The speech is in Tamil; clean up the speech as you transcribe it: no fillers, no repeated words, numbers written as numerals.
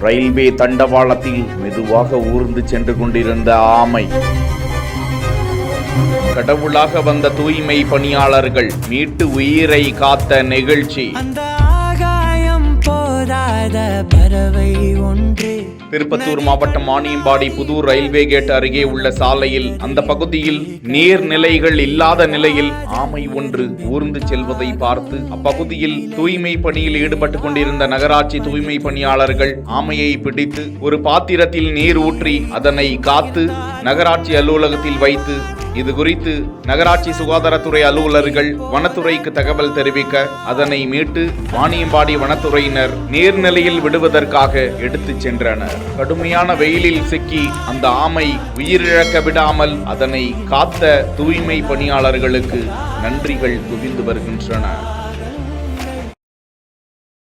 ரயில்வே தண்டவாளத்தில் மெதுவாக ஊர்ந்து சென்று கொண்டிருந்த ஆமை. கடவுளாக வந்த தூய்மை பணியாளர்கள் மீட்டு உயிரை காத்த நிகழ்ச்சி. திருப்பத்தூர் மாவட்டம் வாணியம்பாடி புதூர் ரயில்வே கேட் அருகே உள்ள சாலையில் அந்த பகுதியில் நீர்நிலைகள் இல்லாத நிலையில் ஆமை ஒன்று ஊர்ந்து செல்வதை பார்த்து அப்பகுதியில் தூய்மை பணியில் ஈடுபட்டு கொண்டிருந்த நகராட்சி தூய்மை பணியாளர்கள் ஆமையை பிடித்து ஒரு பாத்திரத்தில் நீர் ஊற்றி அதனை காத்து நகராட்சி அலுவலகத்தில் வைத்து இது குறித்து நகராட்சி சுகாதாரத்துறை அலுவலர்கள் வனத்துறைக்கு தகவல் தெரிவிக்க அதனை மீட்டு வாணியம்பாடி வனத்துறையினர் நீர்நிலையில் விடுவதற்காக எடுத்துச் சென்றனர். கடுமையான வெயிலில் சிக்கி அந்த ஆமை உயிரிழக்க விடாமல் அதனை காத்த தூய்மை பணியாளர்களுக்கு நன்றிகள் குவிந்து வருகின்றன.